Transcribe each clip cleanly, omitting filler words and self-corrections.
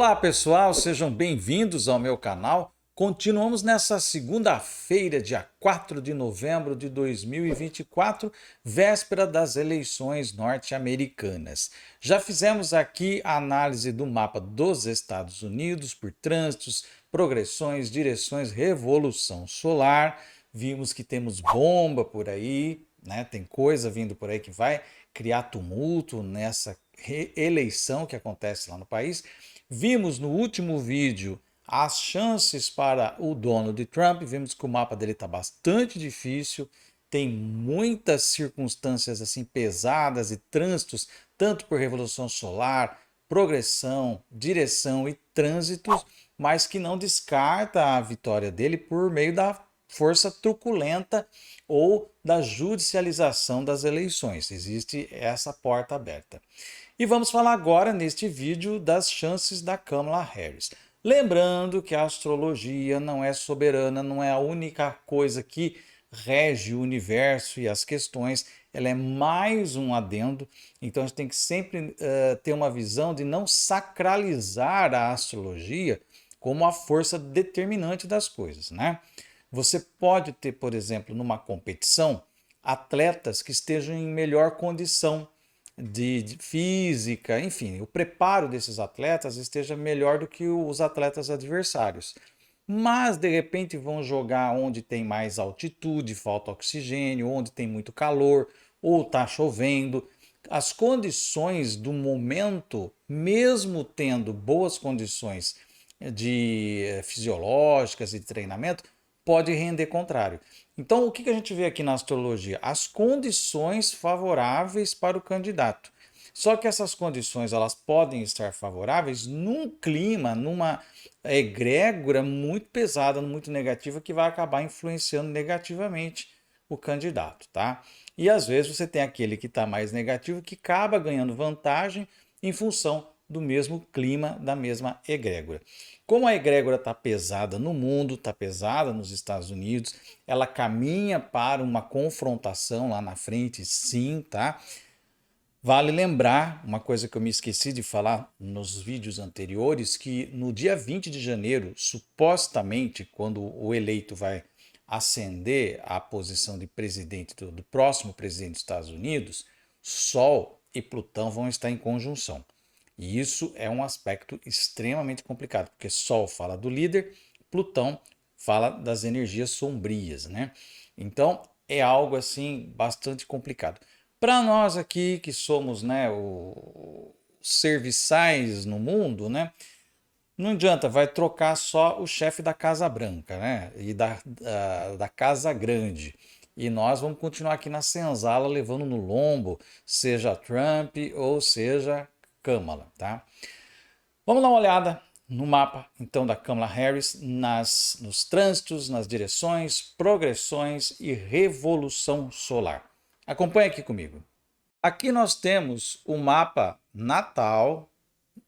Olá pessoal, sejam bem-vindos ao meu canal. Continuamos nessa segunda-feira, dia 4 de novembro de 2024, véspera das eleições norte-americanas. Já fizemos aqui a análise do mapa dos Estados Unidos por trânsitos, progressões, direções, revolução solar. Vimos que temos bomba por aí, né? Tem coisa vindo por aí que vai criar tumulto nessa eleição que acontece lá no país. Vimos no último vídeo as chances para o Donald Trump, vimos que o mapa dele está bastante difícil, tem muitas circunstâncias assim pesadas e trânsitos, tanto por revolução solar, progressão, direção e trânsitos, mas que não descarta a vitória dele por meio da força truculenta ou da judicialização das eleições. Existe essa porta aberta. E vamos falar agora neste vídeo das chances da Kamala Harris. Lembrando que a astrologia não é soberana, não é a única coisa que rege o universo e as questões, ela é mais um adendo, então a gente tem que sempre ter uma visão de não sacralizar a astrologia como a força determinante das coisas, né? Você pode ter, por exemplo, numa competição, atletas que estejam em melhor condição de física, enfim, o preparo desses atletas esteja melhor do que os atletas adversários. Mas de repente vão jogar onde tem mais altitude, falta oxigênio, onde tem muito calor, ou está chovendo. As condições do momento, mesmo tendo boas condições fisiológicas e de treinamento, pode render contrário. Então, o que a gente vê aqui na astrologia? As condições favoráveis para o candidato. Só que essas condições elas podem estar favoráveis num clima, numa egrégora muito pesada, muito negativa, que vai acabar influenciando negativamente o candidato, tá? E às vezes você tem aquele que está mais negativo que acaba ganhando vantagem em função do mesmo clima, da mesma egrégora. Como a egrégora está pesada no mundo, está pesada nos Estados Unidos, ela caminha para uma confrontação lá na frente, sim, tá? Vale lembrar uma coisa que eu me esqueci de falar nos vídeos anteriores, que no dia 20 de janeiro, supostamente, quando o eleito vai ascender à posição de presidente do próximo presidente dos Estados Unidos, Sol e Plutão vão estar em conjunção. E isso é um aspecto extremamente complicado, porque Sol fala do líder, Plutão fala das energias sombrias, né? Então é algo assim bastante complicado. Para nós aqui que somos, né, os serviçais no mundo, né? Não adianta, vai trocar só o chefe da Casa Branca, né? E da Casa Grande. E nós vamos continuar aqui na senzala levando no lombo, seja Trump ou seja Kamala, tá? Vamos dar uma olhada no mapa, então, da Kamala Harris, nos trânsitos, nas direções, progressões e revolução solar. Acompanhe aqui comigo. Aqui nós temos o mapa natal,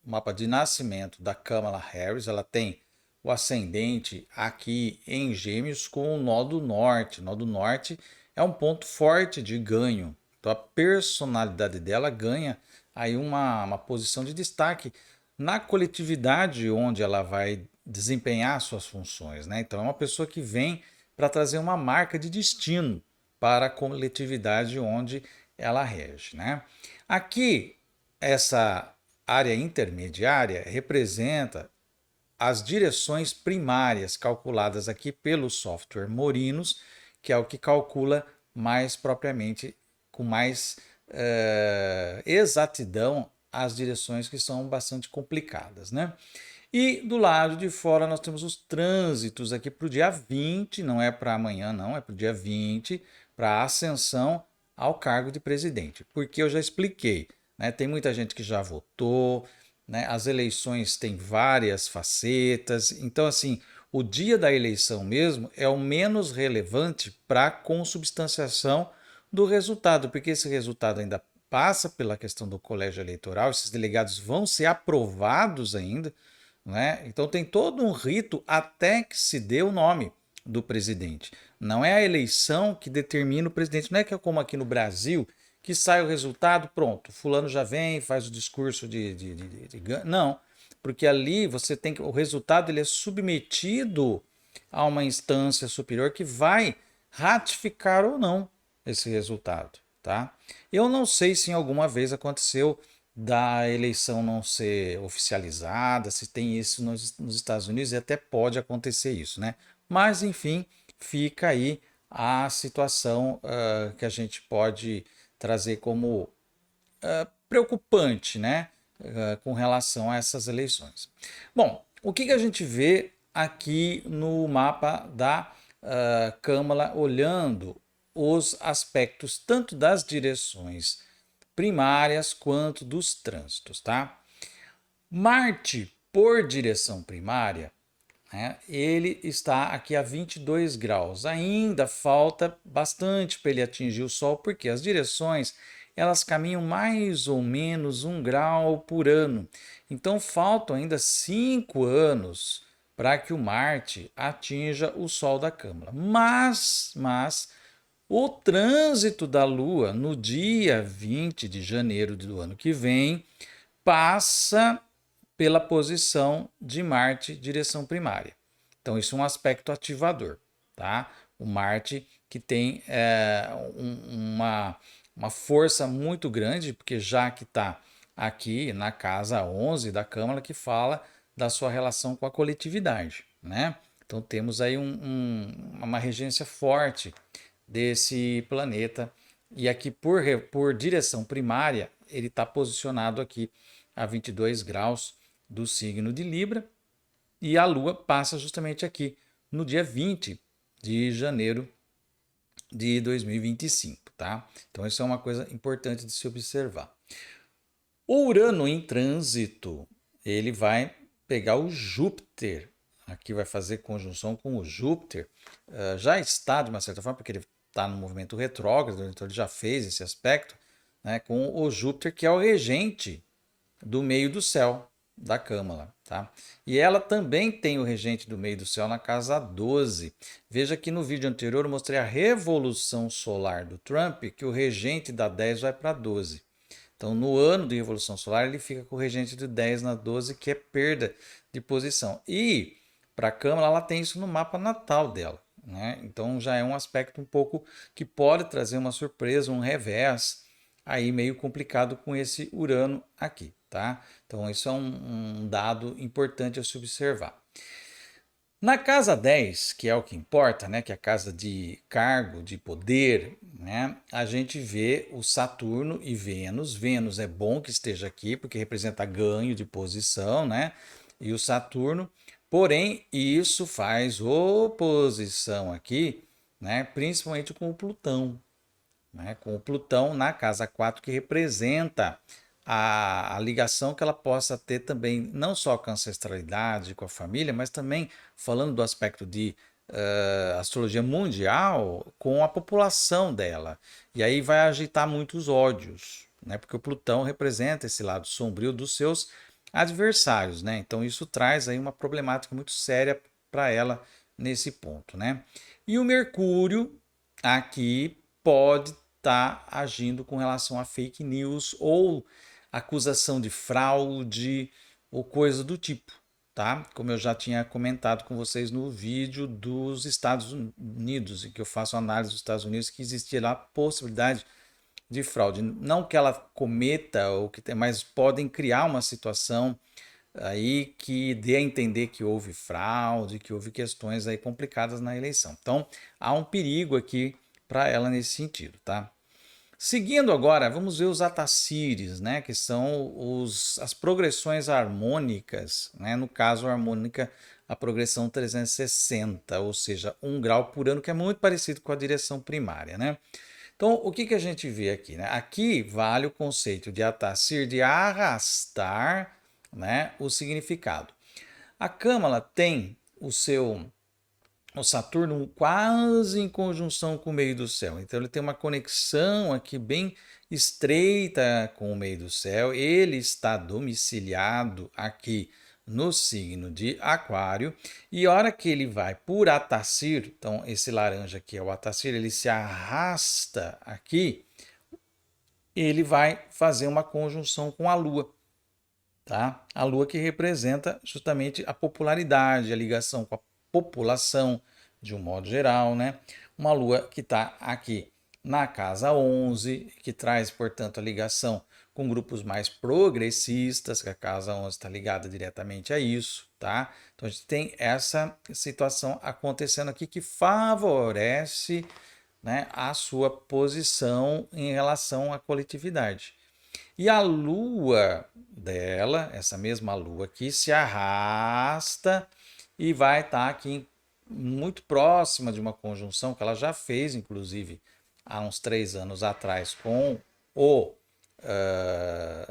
o mapa de nascimento da Kamala Harris. Ela tem o ascendente aqui em Gêmeos com o nó do norte. O nó do norte é um ponto forte de ganho. Então a personalidade dela ganha aí uma posição de destaque na coletividade onde ela vai desempenhar suas funções, né? Então é uma pessoa que vem para trazer uma marca de destino para a coletividade onde ela rege, né? Aqui essa área intermediária representa as direções primárias calculadas aqui pelo software Morinos, que é o que calcula mais propriamente, com mais exatidão, as direções que são bastante complicadas, né? E do lado de fora nós temos os trânsitos aqui para o dia 20, não é para amanhã não, é para o dia 20, para a ascensão ao cargo de presidente. Porque eu já expliquei, né? Tem muita gente que já votou, né? As eleições têm várias facetas, então assim, o dia da eleição mesmo é o menos relevante para a consubstanciação do resultado, porque esse resultado ainda passa pela questão do colégio eleitoral, esses delegados vão ser aprovados ainda, né? Então tem todo um rito até que se dê o nome do presidente. Não é a eleição que determina o presidente, não é que é como aqui no Brasil, que sai o resultado, pronto, fulano já vem, faz o discurso de. Não, porque ali você tem que, o resultado ele é submetido a uma instância superior que vai ratificar ou não esse resultado, tá? Eu não sei se em alguma vez aconteceu da eleição não ser oficializada, se tem isso nos Estados Unidos, e até pode acontecer isso, né? Mas, enfim, fica aí a situação que a gente pode trazer como preocupante, né? Com relação a essas eleições. Bom, o que a gente vê aqui no mapa da Câmara, olhando os aspectos tanto das direções primárias quanto dos trânsitos, tá? Marte, por direção primária, né, ele está aqui a 22 graus. Ainda falta bastante para ele atingir o Sol, porque as direções elas caminham mais ou menos 1 grau por ano. Então faltam ainda 5 anos para que o Marte atinja o Sol da Câmara. Mas o trânsito da Lua no dia 20 de janeiro do ano que vem passa pela posição de Marte, direção primária. Então, isso é um aspecto ativador, tá? O Marte que tem uma força muito grande, porque já que está aqui na casa 11 da Câmara, que fala da sua relação com a coletividade, né? Então, temos aí uma regência forte desse planeta. E aqui, por direção primária, ele está posicionado aqui a 22 graus do signo de Libra. E a Lua passa justamente aqui no dia 20 de janeiro de 2025, tá? Então, isso é uma coisa importante de se observar. O Urano em trânsito, ele vai pegar o Júpiter, aqui vai fazer conjunção com o Júpiter, já está de uma certa forma, porque ele está no movimento retrógrado, então ele já fez esse aspecto, né, com o Júpiter, que é o regente do meio do céu da Câmara, tá? E ela também tem o regente do meio do céu na casa 12. Veja que no vídeo anterior eu mostrei a revolução solar do Trump, que o regente da 10 vai para 12. Então, no ano de revolução solar, ele fica com o regente de 10 na 12, que é perda de posição. E para a Câmara, ela tem isso no mapa natal dela, né? Então, já é um aspecto um pouco que pode trazer uma surpresa, um revés aí meio complicado com esse Urano aqui, tá? Então, isso é um dado importante a se observar. Na casa 10, que é o que importa, né, que é a casa de cargo, de poder, né, a gente vê o Saturno e Vênus. Vênus é bom que esteja aqui, porque representa ganho de posição, né, e o Saturno. Porém, isso faz oposição aqui, né, principalmente com o Plutão, né, com o Plutão na casa 4, que representa a ligação que ela possa ter também, não só com a ancestralidade, com a família, mas também falando do aspecto de astrologia mundial, com a população dela. E aí vai agitar muitos ódios, né, porque o Plutão representa esse lado sombrio dos seus adversários, né? Então isso traz aí uma problemática muito séria para ela nesse ponto, né? E o Mercúrio aqui pode estar agindo com relação a fake news ou acusação de fraude ou coisa do tipo, tá? Como eu já tinha comentado com vocês no vídeo dos Estados Unidos, em que eu faço análise dos Estados Unidos, que existia lá a possibilidade de fraude. Não que ela cometa, ou que mas podem criar uma situação aí que dê a entender que houve fraude, que houve questões aí complicadas na eleição. Então, há um perigo aqui para ela nesse sentido, tá? Seguindo agora, vamos ver os atassires, né, que são as progressões harmônicas, né, no caso a harmônica, a progressão 360, ou seja, 1 grau por ano, que é muito parecido com a direção primária, né? Então, o que a gente vê aqui, né? Aqui vale o conceito de atassir, de arrastar, né, o significado. A Câmara tem o Saturno quase em conjunção com o meio do céu. Então ele tem uma conexão aqui bem estreita com o meio do céu. Ele está domiciliado aqui no signo de Aquário. E a hora que ele vai por Atassir, então esse laranja aqui é o Atassir, ele se arrasta aqui, ele vai fazer uma conjunção com a Lua. tá? A Lua que representa justamente a popularidade, a ligação com a população de um modo geral, né? Uma Lua que está aqui na casa 11, que traz, portanto, a ligação com grupos mais progressistas, que a casa 11 está ligada diretamente a isso, tá? Então a gente tem essa situação acontecendo aqui que favorece, né, a sua posição em relação à coletividade. E a lua dela, essa mesma lua aqui, se arrasta e vai estar aqui muito próxima de uma conjunção que ela já fez, inclusive, há uns 3 anos atrás, com o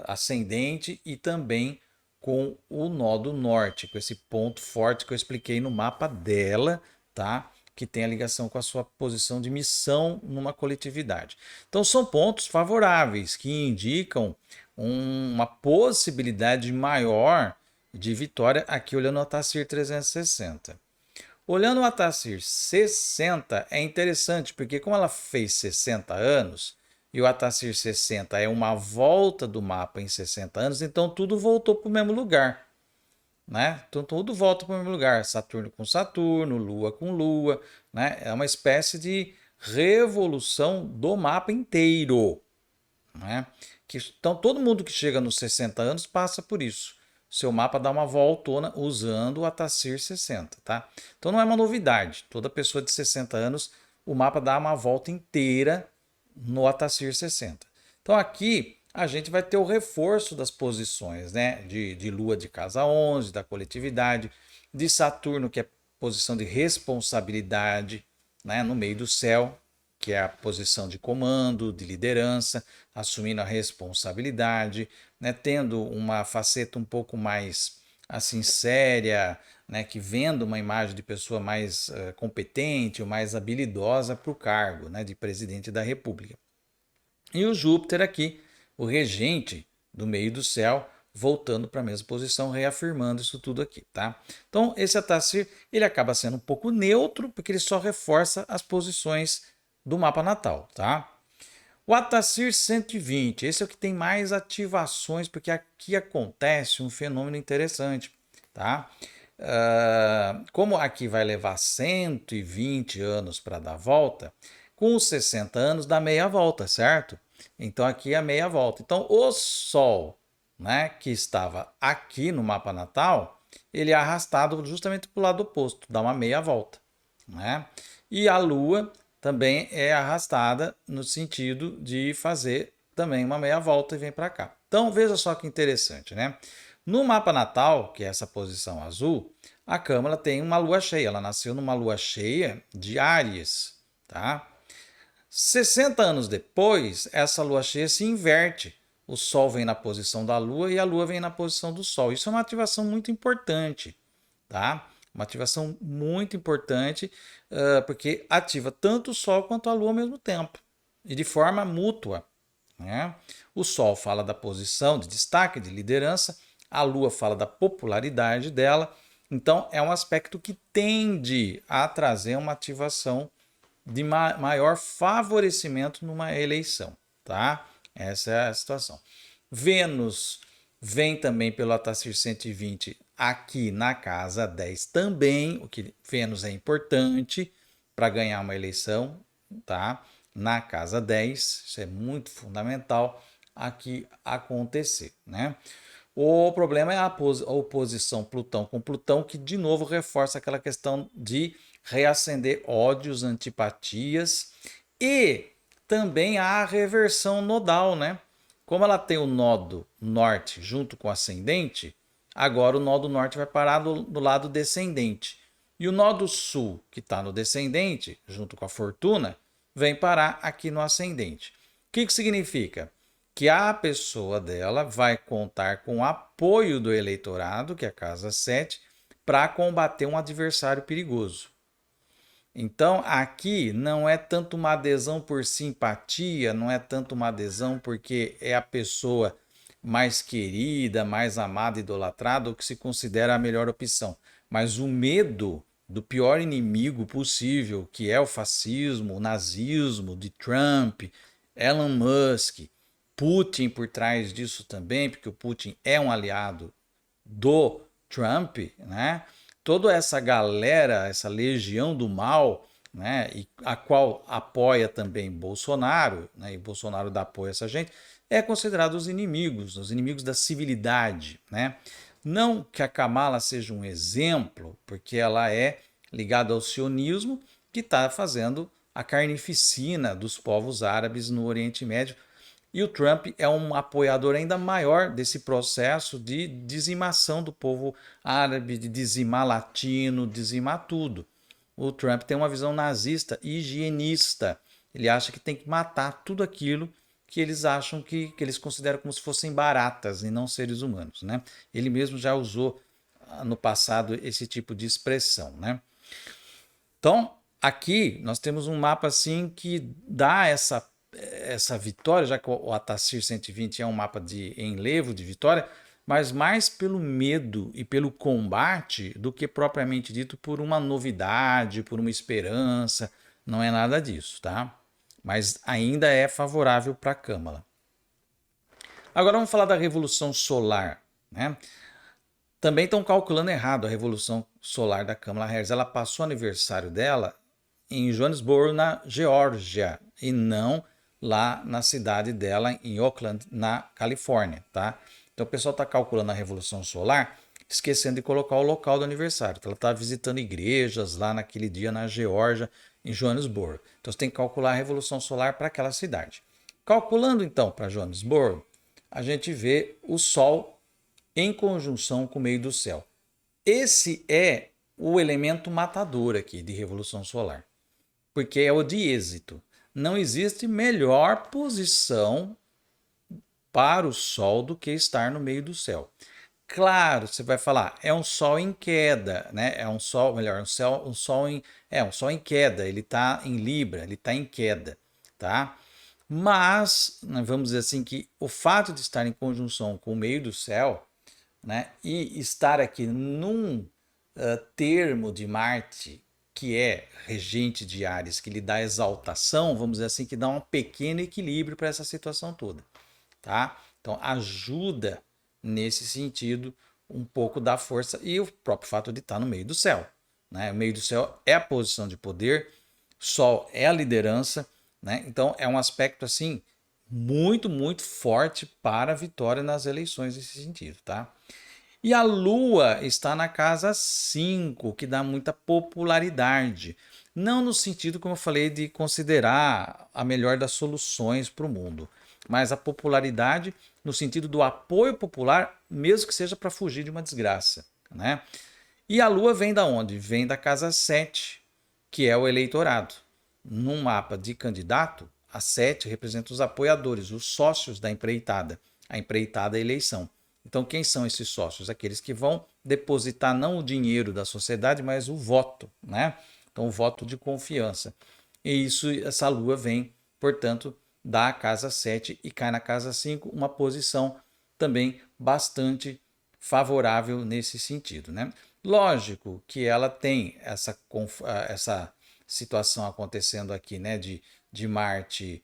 ascendente e também com o nó do norte, com esse ponto forte que eu expliquei no mapa dela, tá? Que tem a ligação com a sua posição de missão numa coletividade. Então, são pontos favoráveis que indicam uma possibilidade maior de vitória aqui olhando o Atacir 360. Olhando o Atacir 60 é interessante, porque como ela fez 60 anos, e o Atacir 60 é uma volta do mapa em 60 anos, então tudo voltou para o mesmo lugar, né? Então tudo volta para o mesmo lugar, Saturno com Saturno, Lua com Lua, né? É uma espécie de revolução do mapa inteiro, né? Então todo mundo que chega nos 60 anos passa por isso. Seu mapa dá uma voltona usando o Atacir 60, tá? Então não é uma novidade. Toda pessoa de 60 anos, o mapa dá uma volta inteira no Atacir 60. Então aqui a gente vai ter o reforço das posições, né? De Lua de casa 11, da coletividade, de Saturno, que é posição de responsabilidade, né? No meio do céu, que é a posição de comando, de liderança, assumindo a responsabilidade, né? Tendo uma faceta um pouco mais assim séria, né? Que vendo uma imagem de pessoa mais competente ou mais habilidosa para o cargo, né? De presidente da República. E o Júpiter aqui, o regente do meio do céu, voltando para a mesma posição, reafirmando isso tudo aqui, tá? Então, esse Atacir, ele acaba sendo um pouco neutro, porque ele só reforça as posições do mapa natal, tá? O Atacir 120, esse é o que tem mais ativações, porque aqui acontece um fenômeno interessante, tá? Como aqui vai levar 120 anos para dar volta, com os 60 anos dá meia volta, certo? Então aqui é a meia volta. Então o Sol, né, que estava aqui no mapa natal, ele é arrastado justamente para o lado oposto, dá uma meia volta, né? E a Lua também é arrastada no sentido de fazer também uma meia volta e vem para cá. Então veja só que interessante, né? No mapa natal, que é essa posição azul, a Câmara tem uma lua cheia. Ela nasceu numa lua cheia de Áries, tá? 60 anos depois, essa lua cheia se inverte. O Sol vem na posição da Lua e a Lua vem na posição do Sol. Isso é uma ativação muito importante, tá? Uma ativação muito importante, porque ativa tanto o Sol quanto a Lua ao mesmo tempo e de forma mútua, né? O Sol fala da posição de destaque, de liderança, a Lua fala da popularidade dela. Então, é um aspecto que tende a trazer uma ativação de maior favorecimento numa eleição, tá? Essa é a situação. Vênus vem também pelo Atacir 120 aqui na casa 10 também, o que Vênus é importante para ganhar uma eleição, tá? Na casa 10, isso é muito fundamental aqui acontecer, né? O problema é a oposição Plutão com Plutão, que de novo reforça aquela questão de reacender ódios, antipatias e também a reversão nodal, né? Como ela tem o nó do norte junto com o ascendente, agora o nó do norte vai parar do lado descendente. E o nó do sul, que está no descendente, junto com a fortuna, vem parar aqui no ascendente. O que significa? Que a pessoa dela vai contar com o apoio do eleitorado, que é a casa 7, para combater um adversário perigoso. Então, aqui não é tanto uma adesão por simpatia, não é tanto uma adesão porque é a pessoa mais querida, mais amada, idolatrada, ou que se considera a melhor opção. Mas o medo do pior inimigo possível, que é o fascismo, o nazismo, de Trump, Elon Musk, Putin por trás disso também, porque o Putin é um aliado do Trump, né? Toda essa galera, essa legião do mal, né? E a qual apoia também Bolsonaro, né? E Bolsonaro dá apoio a essa gente, é considerado os inimigos da civilidade, né? Não que a Kamala seja um exemplo, porque ela é ligada ao sionismo, que está fazendo a carnificina dos povos árabes no Oriente Médio. E o Trump é um apoiador ainda maior desse processo de dizimação do povo árabe, de dizimar latino, dizimar tudo. O Trump tem uma visão nazista e higienista. Ele acha que tem que matar tudo aquilo que eles acham que eles consideram como se fossem baratas e não seres humanos, né? Ele mesmo já usou no passado esse tipo de expressão, né? Então, aqui nós temos um mapa assim que dá essa vitória, já que o Atacir 120 é um mapa de enlevo de vitória, mas mais pelo medo e pelo combate do que propriamente dito por uma novidade, por uma esperança. Não é nada disso, tá? Mas ainda é favorável para a Câmara. Agora vamos falar da Revolução Solar, né? Também estão calculando errado a Revolução Solar da Kamala Harris. Ela passou o aniversário dela em Johannesburgo, na Geórgia, e não lá na cidade dela, em Oakland, na Califórnia, tá? Então o pessoal está calculando a Revolução Solar, esquecendo de colocar o local do aniversário. Então, ela está visitando igrejas lá naquele dia na Geórgia, em Johannesburgo. Então você tem que calcular a Revolução Solar para aquela cidade. Calculando então para Johannesburgo, a gente vê o Sol em conjunção com o meio do céu. Esse é o elemento matador aqui de Revolução Solar, porque é o de êxito. Não existe melhor posição para o Sol do que estar no meio do céu. Claro, você vai falar, é um Sol em queda, né? É um Sol, melhor, um Sol em queda, ele está em Libra, ele está em queda, tá? Mas, vamos dizer assim, que o fato de estar em conjunção com o meio do céu, né, e estar aqui num termo de Marte que é regente de Áries, que lhe dá exaltação, vamos dizer assim, que dá um pequeno equilíbrio para essa situação toda, tá? Então ajuda nesse sentido um pouco da força e o próprio fato de estar no meio do céu, né? O meio do céu é a posição de poder, Sol é a liderança, né? Então é um aspecto assim muito, muito forte para a vitória nas eleições nesse sentido, tá? E a Lua está na casa 5, que dá muita popularidade. Não no sentido, como eu falei, de considerar a melhor das soluções para o mundo, mas a popularidade no sentido do apoio popular, mesmo que seja para fugir de uma desgraça, né? E a Lua vem da onde? Vem da casa 7, que é o eleitorado. Num mapa de candidato, a 7 representa os apoiadores, os sócios da empreitada. A empreitada é a eleição. Então, quem são esses sócios? Aqueles que vão depositar não o dinheiro da sociedade, mas o voto, né? Então, o voto de confiança. E isso, essa Lua vem, portanto, da casa 7 e cai na casa 5, uma posição também bastante favorável nesse sentido, né? Lógico que ela tem essa situação acontecendo aqui, né, de Marte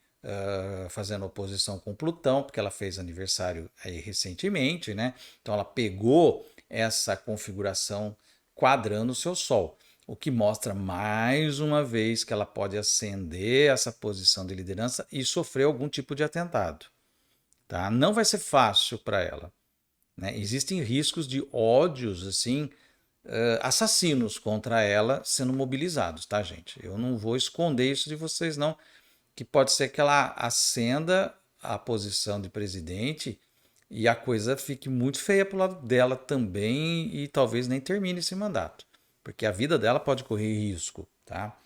fazendo oposição com Plutão, porque ela fez aniversário aí recentemente, né? Então ela pegou essa configuração quadrando o seu Sol, o que mostra mais uma vez que ela pode ascender essa posição de liderança e sofrer algum tipo de atentado, tá? Não vai ser fácil para ela, né? Existem riscos de ódios assim assassinos contra ela sendo mobilizados, tá, gente? Eu não vou esconder isso de vocês, não, que pode ser que ela ascenda a posição de presidente e a coisa fique muito feia pro lado dela também e talvez nem termine esse mandato, porque a vida dela pode correr risco, tá?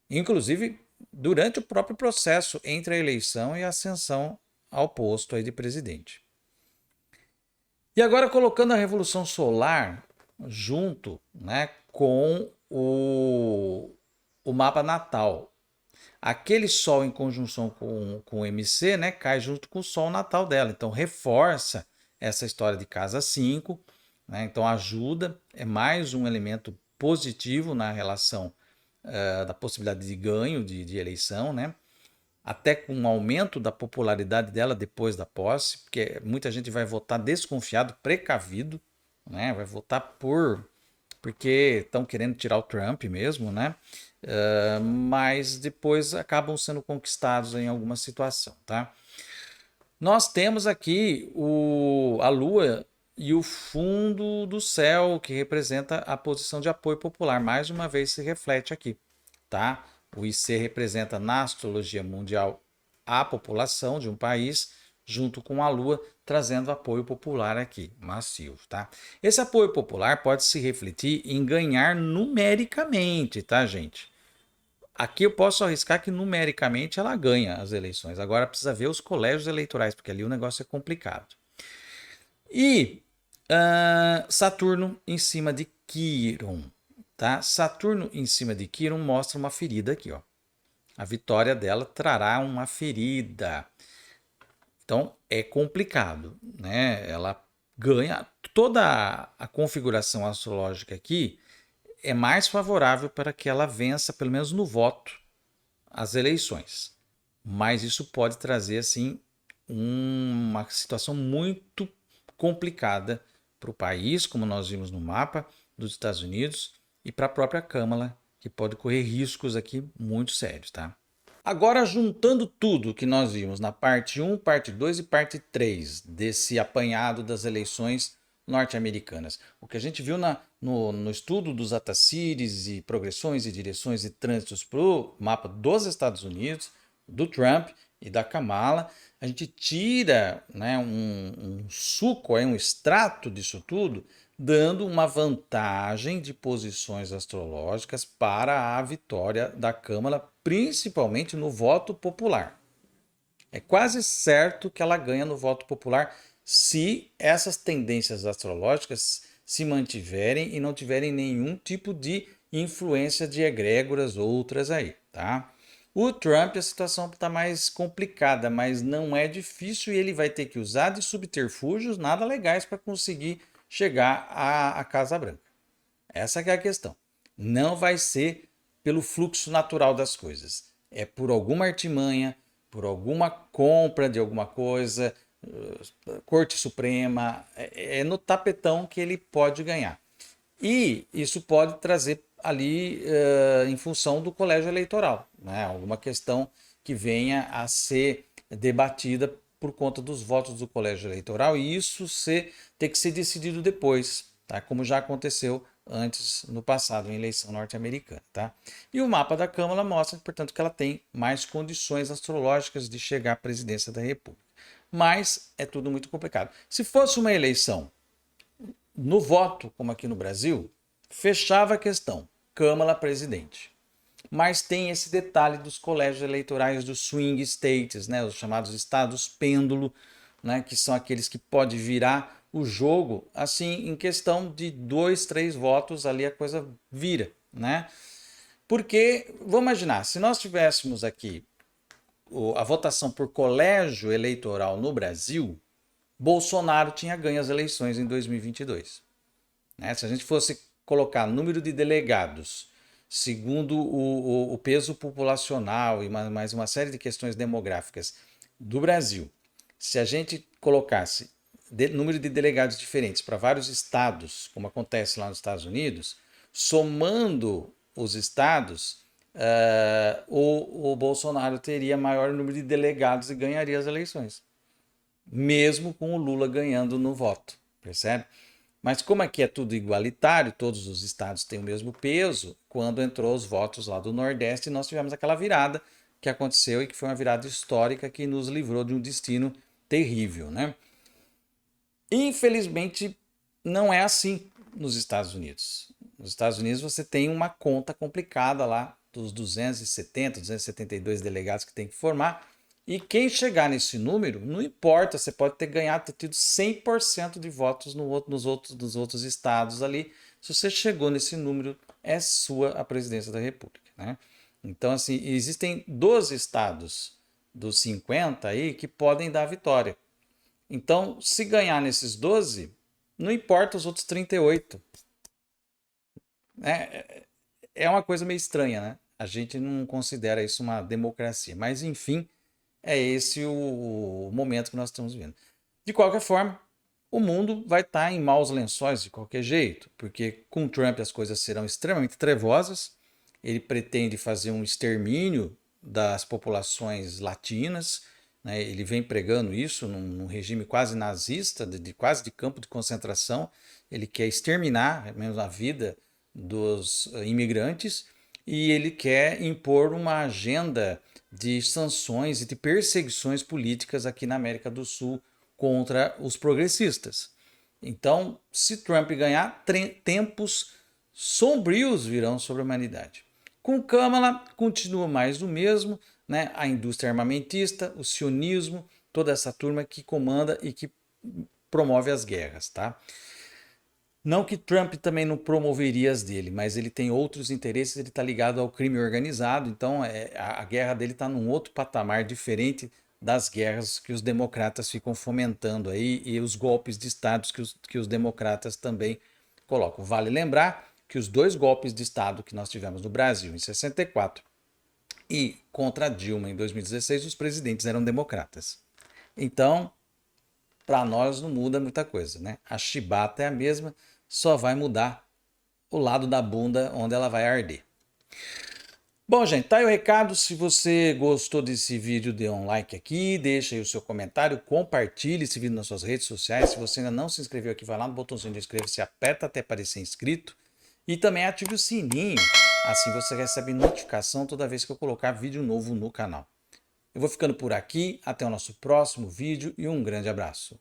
Inclusive durante o próprio processo entre a eleição e a ascensão ao posto aí de presidente. E agora colocando a Revolução Solar junto, né, com o mapa natal. Aquele Sol em conjunção com o MC, né, cai junto com o Sol natal dela. Então reforça essa história de casa 5, né, então ajuda, é mais um elemento positivo na relação da possibilidade de ganho de eleição, né? até com um aumento da popularidade dela depois da posse, porque muita gente vai votar desconfiado, precavido, né? Vai votar porque estão querendo tirar o Trump mesmo, né? Mas depois acabam sendo conquistados em alguma situação, tá? Nós temos aqui a Lua e o fundo do céu, que representa a posição de apoio popular. Mais uma vez se reflete aqui, tá? O IC representa na astrologia mundial a população de um país, junto com a Lua, trazendo apoio popular aqui, massivo, tá? Esse apoio popular pode se refletir em ganhar numericamente, tá, gente? Aqui eu posso arriscar que numericamente ela ganha as eleições. Agora precisa ver os colégios eleitorais, porque ali o negócio é complicado. E Saturno em cima de Quirón, tá? Saturno em cima de Quirón mostra uma ferida aqui, ó. A vitória dela trará uma ferida. Então é complicado, né? Ela ganha toda a configuração astrológica aqui é mais favorável para que ela vença, pelo menos no voto, as eleições. Mas isso pode trazer assim uma situação muito complicada para o país, como nós vimos no mapa dos Estados Unidos, e para a própria Câmara, que pode correr riscos aqui muito sérios, tá? Agora, juntando tudo que nós vimos na parte 1, parte 2 e parte 3 desse apanhado das eleições norte-americanas, o que a gente viu no estudo dos Ataciris e progressões e direções e trânsitos para o mapa dos Estados Unidos, do Trump e da Kamala, a gente tira, né, um suco, um extrato disso tudo, dando uma vantagem de posições astrológicas para a vitória da Câmara, principalmente no voto popular. É quase certo que ela ganha no voto popular se essas tendências astrológicas se mantiverem e não tiverem nenhum tipo de influência de egrégoras outras aí, tá? O Trump, a situação está mais complicada, mas não é difícil e ele vai ter que usar de subterfúgios nada legais para conseguir chegar à Casa Branca. Essa que é a questão. Não vai ser pelo fluxo natural das coisas. É por alguma artimanha, por alguma compra de alguma coisa, Corte Suprema, é no tapetão que ele pode ganhar. E isso pode trazer ali em função do colégio eleitoral, né? Alguma questão que venha a ser debatida por conta dos votos do colégio eleitoral e isso ter que ser decidido depois, tá? Como já aconteceu antes no passado em eleição norte-americana, tá? E o mapa da Câmara mostra, portanto, que ela tem mais condições astrológicas de chegar à presidência da República. Mas é tudo muito complicado. Se fosse uma eleição no voto, como aqui no Brasil, fechava a questão, Câmara presidente. Mas tem esse detalhe dos colégios eleitorais dos swing states, né, os chamados estados pêndulo, né, que são aqueles que pode virar o jogo, assim, em questão de 2, 3 votos, ali a coisa vira, né? Porque, vamos imaginar, se nós tivéssemos aqui a votação por colégio eleitoral no Brasil, Bolsonaro tinha ganho as eleições em 2022. Né? Se a gente fosse colocar número de delegados segundo o peso populacional e mais uma série de questões demográficas do Brasil, se a gente colocasse número de delegados diferentes para vários estados, como acontece lá nos Estados Unidos, somando os estados, o Bolsonaro teria maior número de delegados e ganharia as eleições, mesmo com o Lula ganhando no voto, percebe? Mas como aqui é tudo igualitário, todos os estados têm o mesmo peso, quando entrou os votos lá do Nordeste, nós tivemos aquela virada que aconteceu e que foi uma virada histórica que nos livrou de um destino terrível, né? Infelizmente, não é assim nos Estados Unidos. Nos Estados Unidos você tem uma conta complicada lá dos 270, 272 delegados que tem que formar, e quem chegar nesse número, não importa, você pode ter ganhado, ter tido 100% de votos nos outros estados ali. Se você chegou nesse número, é sua a presidência da República, né? Então, assim, existem 12 estados dos 50 aí que podem dar vitória. Então, se ganhar nesses 12, não importa os outros 38. É uma coisa meio estranha, né? a gente não considera isso uma democracia. Mas, enfim, é esse o momento que nós estamos vivendo. De qualquer forma, o mundo vai estar em maus lençóis de qualquer jeito, porque com Trump as coisas serão extremamente trevosas. Ele pretende fazer um extermínio das populações latinas, né? Ele vem pregando isso num regime quase nazista, quase de campo de concentração. Ele quer exterminar menos a vida dos imigrantes e ele quer impor uma agenda de sanções e de perseguições políticas aqui na América do Sul contra os progressistas. Então, se Trump ganhar, tempos sombrios virão sobre a humanidade. Com Kamala, continua mais do mesmo, né? A indústria armamentista, o sionismo, toda essa turma que comanda e que promove as guerras, tá? Não que Trump também não promoveria as dele, mas ele tem outros interesses, ele está ligado ao crime organizado, então a guerra dele está num outro patamar diferente das guerras que os democratas ficam fomentando aí e os golpes de Estado que os democratas também colocam. Vale lembrar que os 2 golpes de Estado que nós tivemos no Brasil em 64 e contra Dilma em 2016, os presidentes eram democratas. Então, para nós não muda muita coisa, né? A chibata é a mesma, só vai mudar o lado da bunda onde ela vai arder. Bom, gente, tá aí o recado. Se você gostou desse vídeo, dê um like aqui, deixa aí o seu comentário, compartilhe esse vídeo nas suas redes sociais. Se você ainda não se inscreveu aqui, vai lá no botãozinho de inscrever-se, aperta até aparecer inscrito e também ative o sininho, assim você recebe notificação toda vez que eu colocar vídeo novo no canal. Eu vou ficando por aqui, até o nosso próximo vídeo e um grande abraço.